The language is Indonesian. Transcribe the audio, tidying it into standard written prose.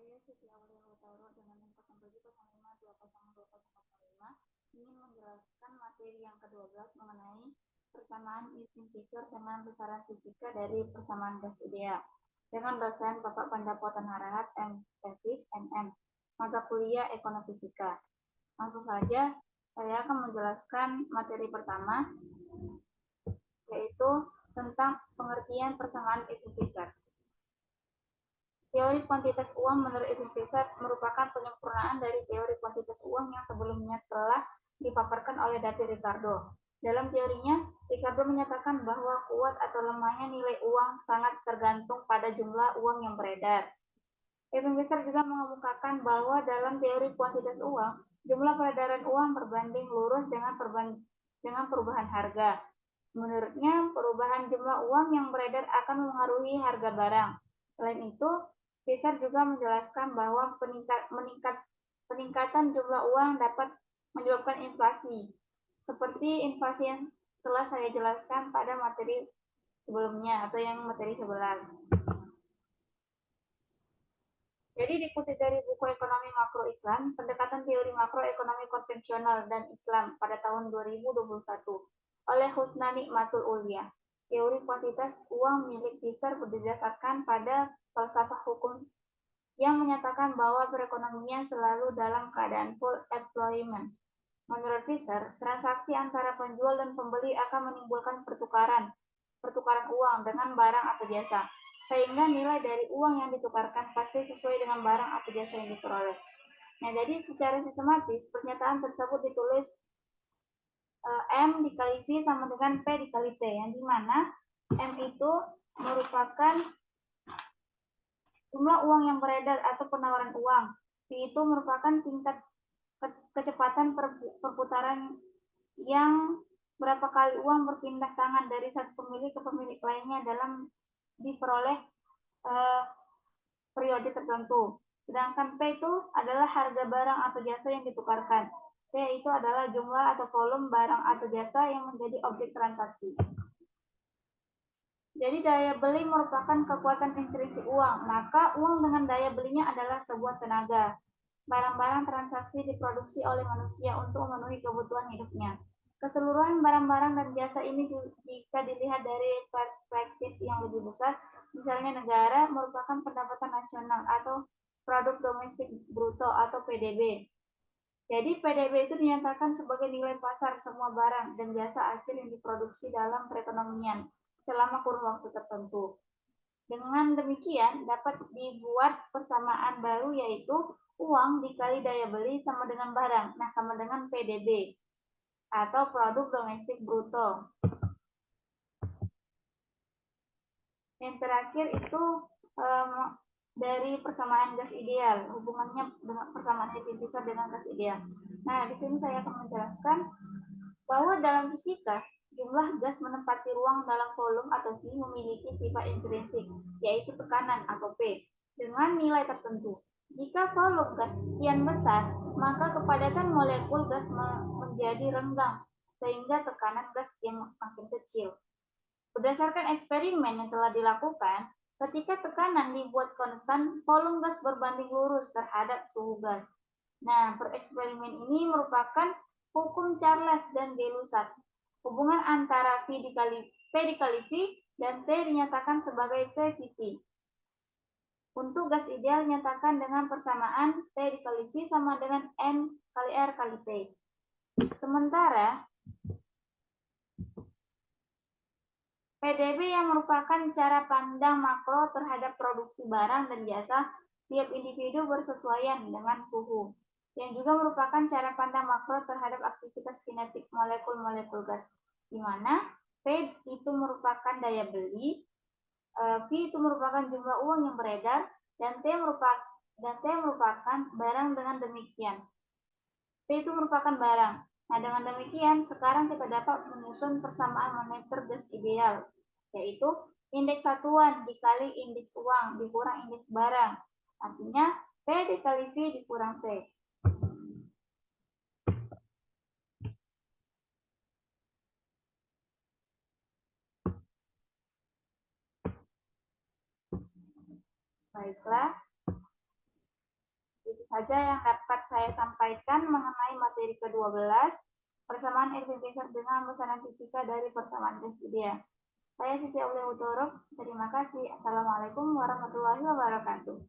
Saya Setiawati Hutauro dengan NIM 0705202005 ingin menjelaskan materi yang ke-12 mengenai persamaan Irving Fisher dengan besaran fisika dari persamaan gas ideal dengan dosen Bapak Pandapo Tanharahat M. Tevis MM, mata kuliah Ekonomi Fisika. Langsung saja saya akan menjelaskan materi pertama, yaitu tentang pengertian persamaan Irving Fisher. Teori kuantitas uang menurut Irving Fisher merupakan penyempurnaan dari teori kuantitas uang yang sebelumnya telah dipaparkan oleh David Ricardo. Dalam teorinya, Ricardo menyatakan bahwa kuat atau lemahnya nilai uang sangat tergantung pada jumlah uang yang beredar. Irving Fisher juga mengemukakan bahwa dalam teori kuantitas uang, jumlah peredaran uang berbanding lurus dengan perubahan harga. Menurutnya, perubahan jumlah uang yang beredar akan mengaruhi harga barang. Selain itu, Fisher juga menjelaskan bahwa peningkatan jumlah uang dapat menyebabkan inflasi, seperti inflasi yang telah saya jelaskan pada materi sebelumnya atau yang materi 11. Jadi dikutip dari buku Ekonomi Makro Islam, Pendekatan Teori Makroekonomi Konvensional dan Islam pada tahun 2021 oleh Husnani Matul Ulia. Teori kuantitas uang milik Fisher berdasarkan pada falsafah hukum yang menyatakan bahwa perekonomian selalu dalam keadaan full employment. Menurut Fisher, transaksi antara penjual dan pembeli akan menimbulkan pertukaran uang dengan barang atau jasa, sehingga nilai dari uang yang ditukarkan pasti sesuai dengan barang atau jasa yang diperoleh. Nah, jadi secara sistematis pernyataan tersebut ditulis M dikali V sama dengan P dikali T, yang dimana M itu merupakan jumlah uang yang beredar atau penawaran uang. V itu merupakan tingkat kecepatan perputaran yang berapa kali uang berpindah tangan dari satu pemilik ke pemilik lainnya dalam diperoleh periode tertentu. Sedangkan P itu adalah harga barang atau jasa yang ditukarkan. T itu adalah jumlah atau volume barang atau jasa yang menjadi objek transaksi. Jadi daya beli merupakan kekuatan intrinsik uang, maka uang dengan daya belinya adalah sebuah tenaga. Barang-barang transaksi diproduksi oleh manusia untuk memenuhi kebutuhan hidupnya. Keseluruhan barang-barang dan jasa ini jika dilihat dari perspektif yang lebih besar, misalnya negara merupakan pendapatan nasional atau produk domestik bruto atau PDB. Jadi PDB itu dinyatakan sebagai nilai pasar semua barang dan jasa akhir yang diproduksi dalam perekonomian selama kurun waktu tertentu. Dengan demikian, dapat dibuat persamaan baru yaitu uang dikali daya beli sama dengan barang. Nah, sama dengan PDB atau produk domestik bruto. Yang terakhir itu dari persamaan gas ideal, hubungannya dengan persamaan Irving Fisher dengan gas ideal. Nah, di sini saya akan menjelaskan bahwa dalam fisika, jumlah gas menempati ruang dalam volume atau V memiliki sifat intrinsik, yaitu tekanan atau P, dengan nilai tertentu. Jika volume gas kian besar, maka kepadatan molekul gas menjadi renggang, sehingga tekanan gas kian makin kecil. Berdasarkan eksperimen yang telah dilakukan, ketika tekanan dibuat konstan, volume gas berbanding lurus terhadap suhu gas. Nah, pereksperimen ini merupakan hukum Charles dan Gay-Lussac. Hubungan antara P dikali V dan T dinyatakan sebagai PVT. Untuk gas ideal dinyatakan dengan persamaan P dikali V sama dengan N kali R kali T. Sementara PDB yang merupakan cara pandang makro terhadap produksi barang dan jasa tiap individu bersesuaian dengan suhu, yang juga merupakan cara pandang makro terhadap aktivitas kinetik molekul-molekul gas, di mana P itu merupakan daya beli, V itu merupakan jumlah uang yang beredar, dan T merupakan barang. Dengan demikian, T itu merupakan barang. Nah, dengan demikian, sekarang kita dapat menyusun persamaan moneter gas ideal, yaitu indeks satuan dikali indeks uang dikurang indeks barang. Artinya, P dikali V dikurang T. Baiklah. itu saja yang dapat saya sampaikan mengenai materi ke-12, persamaan Irving Fisher dengan besaran fisika dari persamaan gas ideal. Saya Siti Aulia Utorok, terima kasih. Assalamualaikum warahmatullahi wabarakatuh.